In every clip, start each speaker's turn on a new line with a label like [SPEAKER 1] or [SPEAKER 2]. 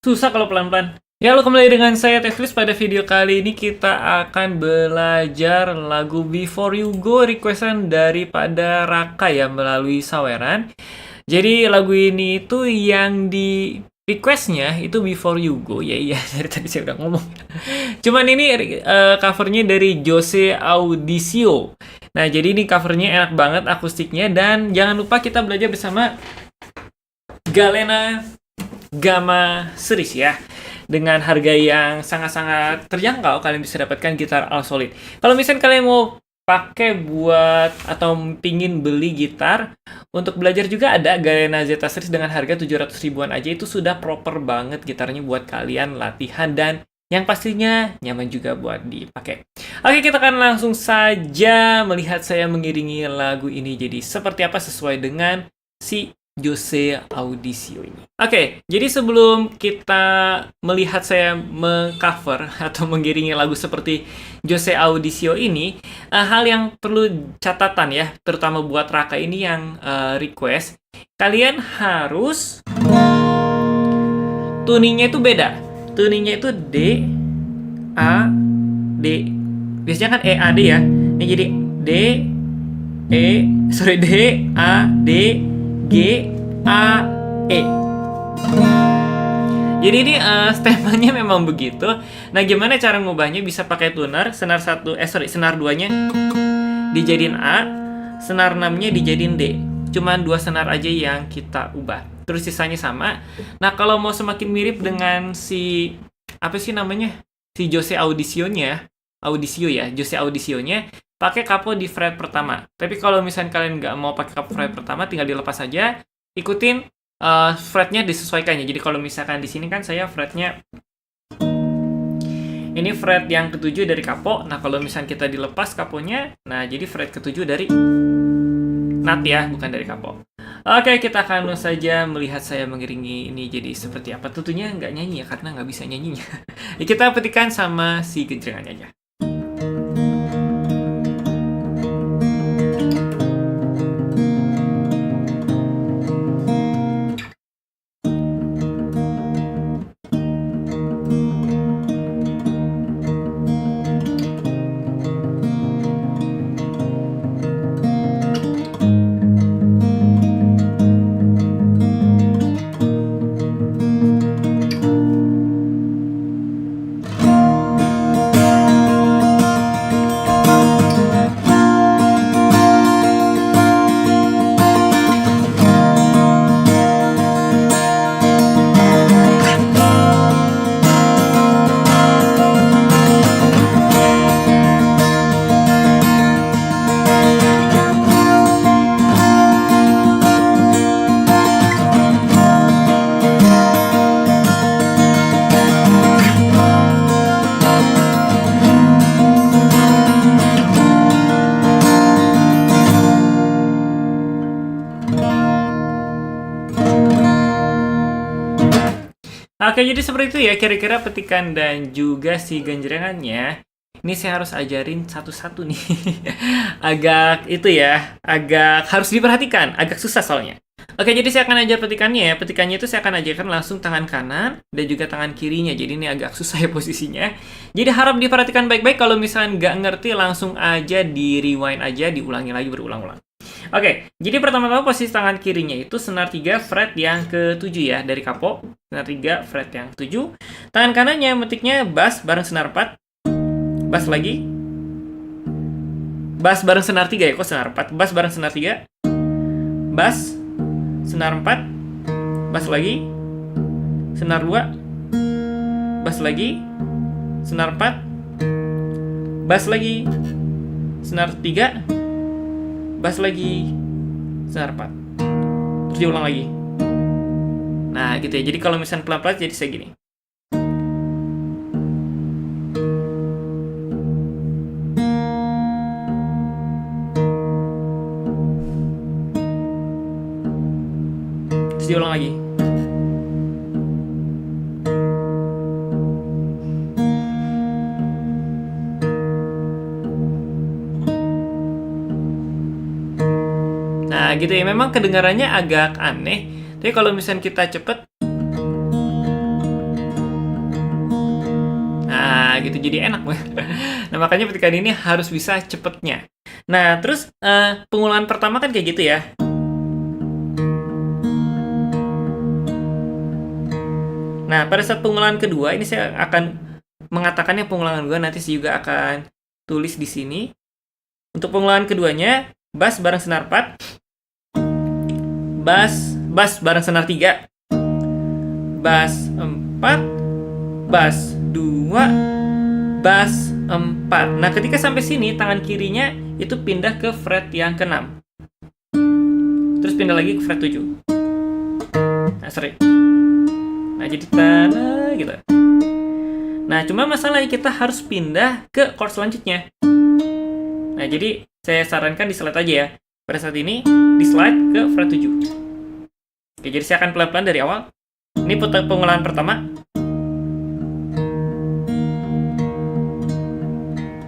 [SPEAKER 1] Susah kalau pelan-pelan. Ya, halo kembali dengan saya Teflis. Pada video kali ini kita akan belajar lagu Before You Go requestan daripada Raka ya melalui Saweran. Jadi lagu ini itu yang di requestnya itu Before You Go. Ya iya dari tadi saya udah ngomong. Cuman ini covernya dari Jose Audicio. Nah jadi ini covernya enak banget akustiknya. Dan jangan lupa kita belajar bersama Galena Gamma Series ya. Dengan harga yang sangat-sangat terjangkau, kalian bisa dapatkan gitar All Solid. Kalau misalnya kalian mau pakai buat atau pingin beli gitar untuk belajar juga ada Galena Zeta Series dengan harga 700 ribuan aja. Itu sudah proper banget gitarnya buat kalian latihan dan yang pastinya nyaman juga buat dipakai. Oke, kita akan langsung saja melihat saya mengiringi lagu ini jadi seperti apa sesuai dengan si Jose Audicio ini. Oke, jadi sebelum kita melihat saya mengcover atau mengiringi lagu seperti Jose Audicio ini, hal yang perlu catatan ya, terutama buat Raka ini yang request, kalian harus tuningnya itu beda. Tuningnya itu D, A, D. Biasanya kan E, A, D ya. Ini jadi D, D, A, D, G, A, E. Jadi ini stemanya memang begitu. Nah, gimana cara ngubahnya? Bisa pakai tuner, senar 2-nya dijadiin A, senar 6-nya dijadiin D. Cuman 2 senar aja yang kita ubah. Terus sisanya sama. Nah, kalau mau semakin mirip dengan si apa sih namanya? Si Jose Audicio-nya, Jose Audicio-nya pakai capo di fret pertama. Tapi kalau misalnya kalian nggak mau pakai capo fret pertama, tinggal dilepas saja. Ikutin fretnya disesuaikan ya. Jadi kalau misalkan di sini kan saya fretnya ini fret yang ketujuh dari capo. Nah kalau misalnya kita dilepas caponya, nah jadi fret ketujuh dari nut ya, bukan dari capo. Oke, kita akan saja melihat saya mengiringi ini jadi seperti apa. Tentunya nggak nyanyi ya, karena nggak bisa nyanyinya. Kita petikan sama si genjrengannya aja. Oke, jadi seperti itu ya kira-kira petikan dan juga si genjrengannya. Ini saya harus ajarin satu-satu nih. Agak itu ya, agak harus diperhatikan, agak susah soalnya. Oke, jadi saya akan ajar petikannya ya. Petikannya itu saya akan ajarkan langsung tangan kanan dan juga tangan kirinya. Jadi ini agak susah ya posisinya. Jadi harap diperhatikan baik-baik. Kalau misalnya nggak ngerti, langsung aja di rewind aja, diulangi lagi berulang-ulang. Oke, jadi pertama-tama posisi tangan kirinya itu senar 3 fret yang ke-7 ya dari capo. Senar 3 fret yang ke-7. Tangan kanannya metiknya bass bareng senar 4. Bass lagi. Bass bareng senar 3 ya, kok senar 4? Bass bareng senar 3. Bass senar 4. Bass lagi. Senar 2. Bass lagi. Senar 4. Bass lagi. Senar 3. Bass lagi, senar 4. Terus diulang lagi. Nah gitu ya, jadi kalau misalnya pelan-pelan jadi saya gini. Terus diulang lagi. Nah gitu ya, memang kedengarannya agak aneh. Tapi kalau misalnya kita cepet, Nah, gitu jadi enak. Nah, makanya petikan ini harus bisa cepetnya. Nah, terus pengulangan pertama kan kayak gitu ya. Nah, pada saat pengulangan kedua, ini saya akan mengatakannya pengulangan kedua, nanti saya juga akan tulis di sini. Untuk pengulangan keduanya, bass bareng senar 4, bass bareng senar 3, bass 4, bass 2, bass 4. Nah, ketika sampai sini, tangan kirinya itu pindah ke fret yang ke-6. Terus pindah lagi ke fret 7. Nah, sorry. Nah, jadi tanah gitu. Nah, cuma masalahnya kita harus pindah ke chord selanjutnya. Nah, jadi saya sarankan di slide aja ya. Pada saat ini, di slide ke fret 7. Oke, jadi saya akan pelan-pelan dari awal. Ini pengulangan pertama.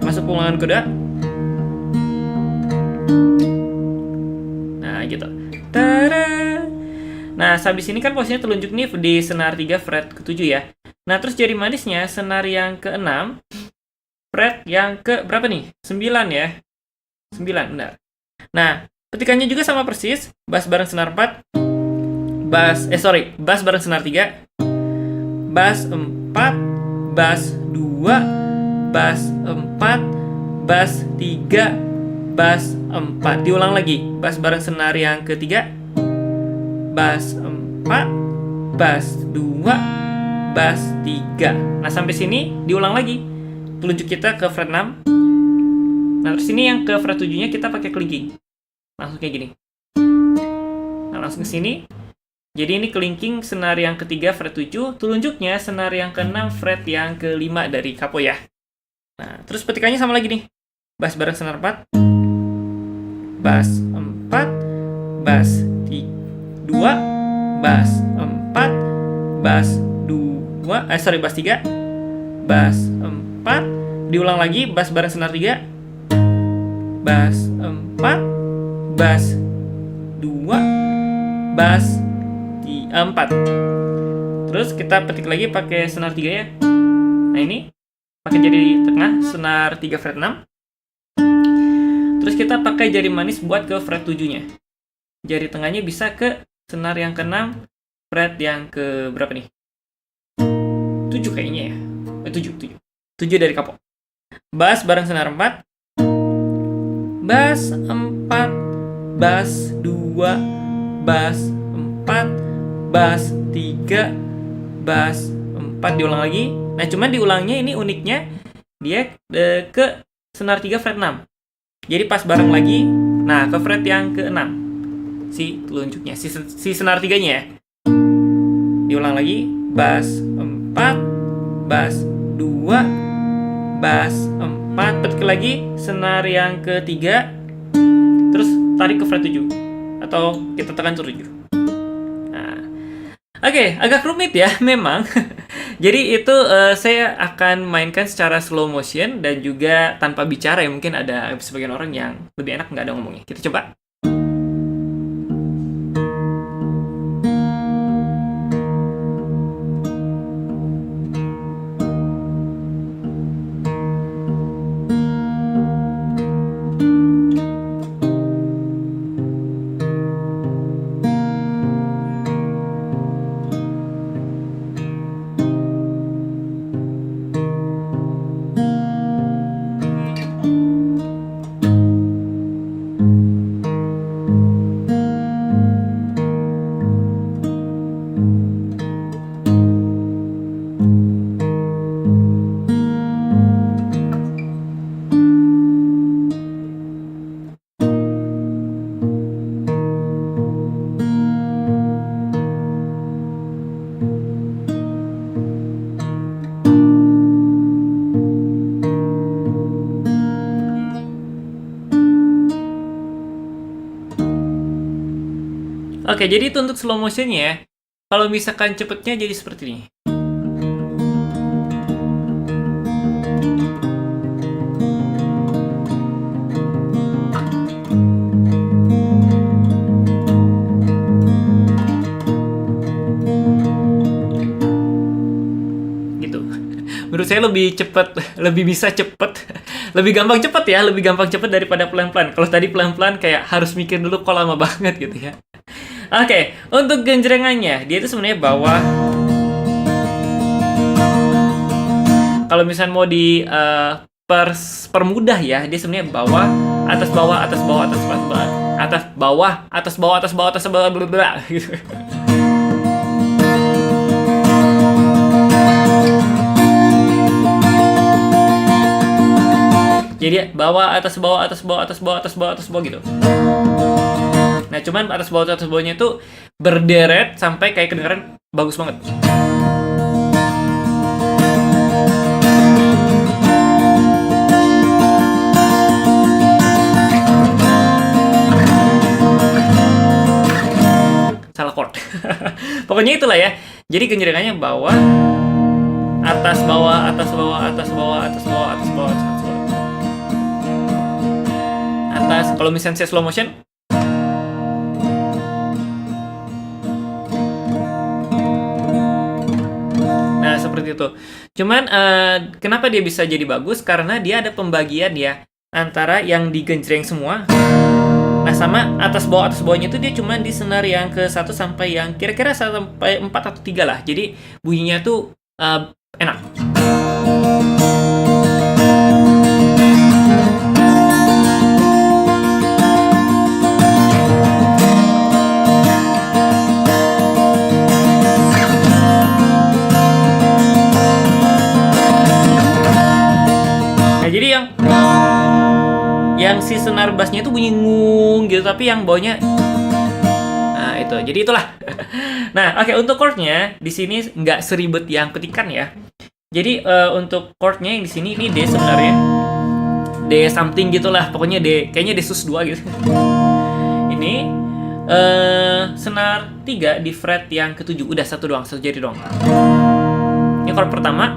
[SPEAKER 1] Masuk pengulangan kedua. Nah, gitu. Tada! Nah, habis ini kan posisinya telunjuk nih di senar 3 fret ke-7 ya. Nah, terus jari manisnya senar yang ke-6, fret yang ke berapa nih? 9 ya. 9, benar. Nah, petikannya juga sama persis, bass bareng senar 4, bass bareng senar 3, bass 4, bass 2, bass 4, bass 3, bass 4. Diulang lagi, bass bareng senar yang ketiga, bass 4, bass 2, bass 3. Nah, sampai sini diulang lagi. Telunjuk kita ke fret 6. Nah, terus ini yang ke fret 7-nya kita pakai kelingking. Langsung kayak gini. Nah, langsung ke sini. Jadi ini kelingking senar yang ketiga fret 7, telunjuknya senar yang ke-6 fret yang ke-5 dari kapo ya. Nah, terus petikannya sama lagi nih. Bass bareng senar 4, bass 4, bass 2, bass 4, bass 2, bass 3, bass 4, diulang lagi, bass bareng senar 3, bass 4, bass 2, bass 4. Terus kita petik lagi pakai senar 3 ya. Nah, ini pakai jari tengah senar 3 fret 6. Terus kita pakai jari manis buat ke fret 7-nya. Jari tengahnya bisa ke senar yang ke-6, fret yang ke berapa nih? 7 kayaknya ya. 7 dari kapo. Bass bareng senar 4, bass 4, bass 2, bass 4, bass 3, bass 4, diulang lagi. Nah, cuman diulangnya ini uniknya dia ke senar 3 fret 6. Jadi pas bareng lagi, nah ke fret yang ke-6. Si telunjuknya, si senar 3-nya ya. Diulang lagi, bass 4, bass 2, bass 4, petik lagi senar yang ketiga, terus tarik ke fret 7 atau kita tekan 7. Nah, oke, agak rumit ya memang. Jadi itu saya akan mainkan secara slow motion dan juga tanpa bicara ya. Mungkin ada sebagian orang yang lebih enak nggak ada ngomongnya. Kita coba. Oke, jadi itu untuk slow motionnya ya. Kalau misalkan cepetnya jadi seperti ini. menurut saya lebih cepet, lebih bisa cepet, lebih gampang cepet ya, lebih gampang cepet daripada pelan-pelan. Kalau tadi pelan-pelan kayak harus mikir dulu kok lama banget gitu ya. Oke, untuk genjrengannya dia itu sebenarnya bawah. Kalau misalnya mau di permudah ya, dia sebenarnya bawah, atas bawah, atas bawah, atas bawah, atas bawah, atas bawah, atas bawah, atas bawah, bla bla gitu. Jadi bawah, atas bawah, atas bawah, atas bawah, atas bawah, atas bawah gitu. Nah, cuman atas bawahnya itu berderet sampai kayak kedengaran bagus banget. Salah chord. Pokoknya itulah ya. Jadi genjrengannya bawah, atas bawah, atas bawah, atas bawah, atas bawah, atas bawah, atas bawah. Atas, kalau misalnya saya slow motion. Nah, seperti itu. Cuman kenapa dia bisa jadi bagus? Karena dia ada pembagian ya antara yang digenjreng semua. Nah, sama atas bawahnya itu dia cuma di senar yang ke-1 sampai yang kira-kira sampai 4 atau 3 lah. Jadi bunyinya tuh enak. Nah, jadi yang si senar bassnya itu bunyi ngung gitu, tapi yang bawahnya itu. Jadi itulah. Nah, oke, untuk chordnya di sini nggak seribet yang ketikan ya. Jadi untuk chordnya yang di sini ini D sebenarnya. D something gitulah, pokoknya D, kayaknya D sus 2 gitu. Ini senar 3 di fret yang ke-7. Udah satu jari doang. Ini chord pertama.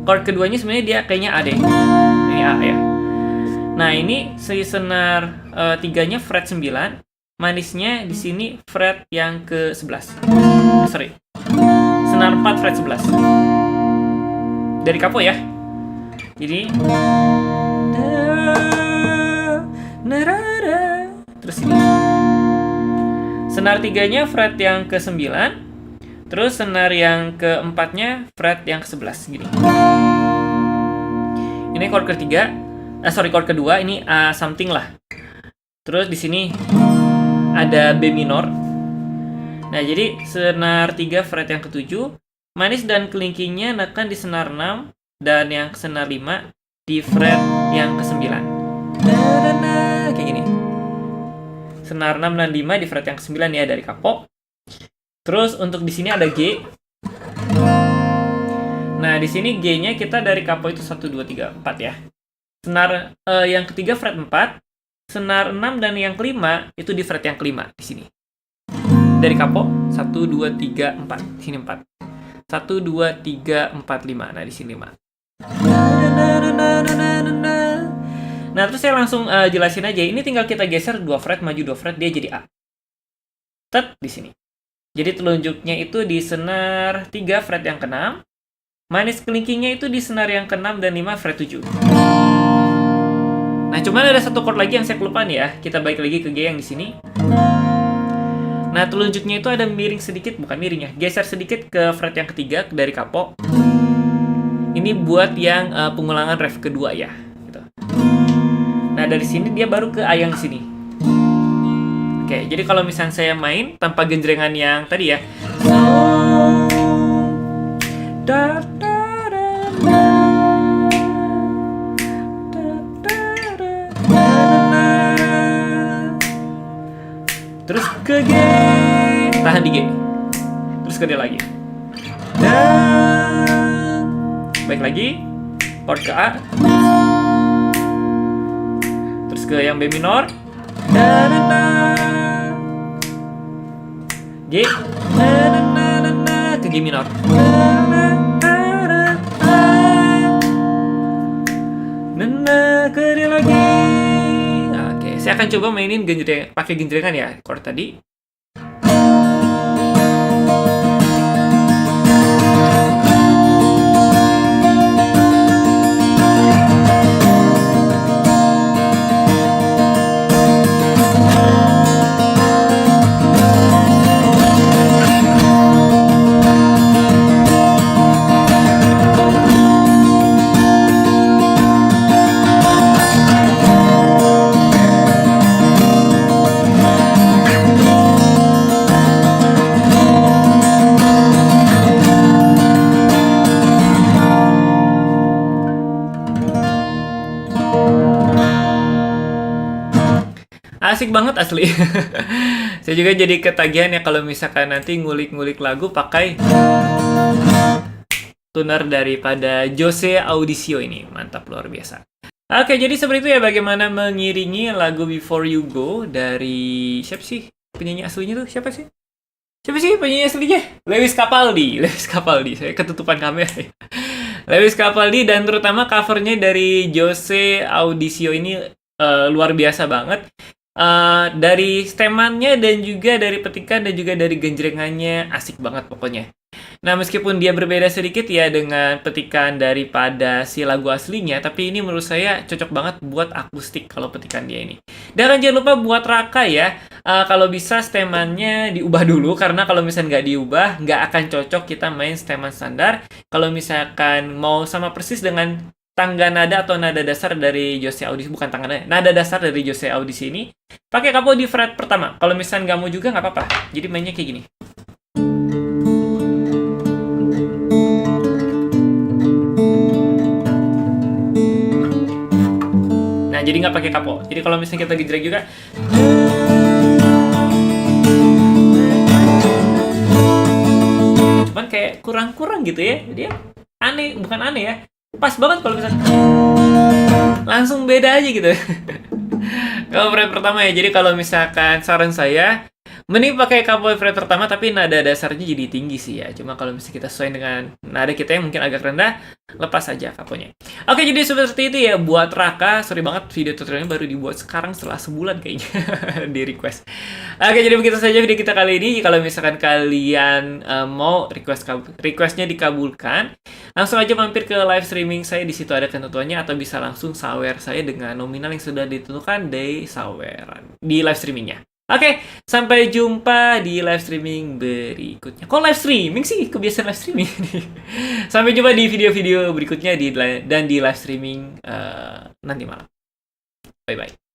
[SPEAKER 1] Chord keduanya sebenarnya dia kayaknya A deh. Ini A ya. Nah, ini si senar 3-nya fret 9, manisnya di sini fret yang ke-11. Sorry. Senar 4 fret 11. Dari kapo ya. Jadi terus ini. Senar 3-nya fret yang ke-9, terus senar yang ke-4-nya fret yang ke-11 gini. Ini chord ketiga. Chord kedua ini A something lah. Terus di sini ada B minor. Nah, jadi senar 3 fret yang ke-7, manis dan kelingkingnya neken di senar 6 dan yang senar 5 di fret yang ke-9. Kayak gini. Senar 6 dan 5 di fret yang ke-9 ya dari kapo. Terus untuk di sini ada G. Nah, di sini G-nya kita dari kapo itu 1 2 3 4 ya. Senar yang ketiga fret 4, senar 6 dan yang kelima itu di fret yang kelima di sini. Dari kapo 1 2 3 4, di sini 4. 1 2 3 4 5. Nah, di sini 5. Nah, terus saya langsung jelasin aja. Ini tinggal kita geser 2 fret, maju 2 fret, dia jadi A. Tet di sini. Jadi telunjuknya itu di senar 3 fret yang ke-6. Manis kelingkingnya itu di senar yang ke-6 dan 5 fret 7. Nah, cuman ada satu chord lagi yang saya kelupaan ya. Kita balik lagi ke G yang di sini. Nah, telunjuknya itu ada miring sedikit, bukan miring ya. Geser sedikit ke fret yang ketiga dari kapo. Ini buat yang pengulangan ref kedua ya, gitu. Nah, dari sini dia baru ke A yang di sini. Oke, jadi kalau misalnya saya main tanpa genjrengan yang tadi ya. Terus ke G, tahan di G, terus ke D lagi, dan baik lagi, chord ke A, terus ke yang B minor, G, ke G minor, ke D lagi. Saya akan coba mainin pakai genjrengan ya, chord tadi. Asik banget asli. Saya juga jadi ketagihan ya kalau misalkan nanti ngulik-ngulik lagu pakai tuner daripada Jose Audicio ini. Mantap, luar biasa. Oke, jadi seperti itu ya bagaimana mengiringi lagu Before You Go dari siapa sih penyanyi aslinya tuh? Siapa sih? Siapa sih penyanyi aslinya? Lewis Capaldi. Lewis Capaldi. Saya ketutupan kamera. Lewis Capaldi, dan terutama covernya dari Jose Audicio ini luar biasa banget. Dari stemannya dan juga dari petikan dan juga dari genjrengannya asik banget pokoknya. Nah, meskipun dia berbeda sedikit ya dengan petikan daripada si lagu aslinya, tapi ini menurut saya cocok banget buat akustik kalau petikan dia ini. Dan jangan lupa buat Raka ya, kalau bisa stemannya diubah dulu, karena kalau misalnya nggak diubah, nggak akan cocok kita main steman standar. Kalau misalkan mau sama persis dengan tangga nada atau nada dasar dari Jose Audisi, bukan tangga nada dasar dari Jose Audisi ini, pakai kapo di fret pertama. Kalau misalnya nggak mau juga nggak apa-apa. Jadi mainnya kayak gini. Nah, jadi nggak pakai kapo. Jadi kalau misalnya kita gejreng juga, cuman kayak kurang-kurang gitu ya. Dia aneh, bukan aneh ya. Pas banget kalau misalnya langsung beda aja gitu. Kalau fret pertama ya. Jadi kalau misalkan saran saya, mending pakai kapo fret pertama tapi nada dasarnya jadi tinggi sih ya. Cuma kalau misalnya kita sesuai dengan nada kita yang mungkin agak rendah, lepas aja kaponya. Oke, jadi seperti itu ya buat Raka. Sorry banget video tutorialnya baru dibuat sekarang setelah sebulan kayaknya di request. Oke, jadi begitu saja video kita kali ini. Kalau misalkan kalian mau requestnya dikabulkan, langsung aja mampir ke live streaming saya. Di situ ada ketentuannya, atau bisa langsung sawer saya dengan nominal yang sudah ditentukan di saweran di live streamingnya. Oke, sampai jumpa di live streaming berikutnya. Kok live streaming sih? Kebiasaan live streaming. Sampai jumpa di video-video berikutnya dan di live streaming nanti malam. Bye-bye.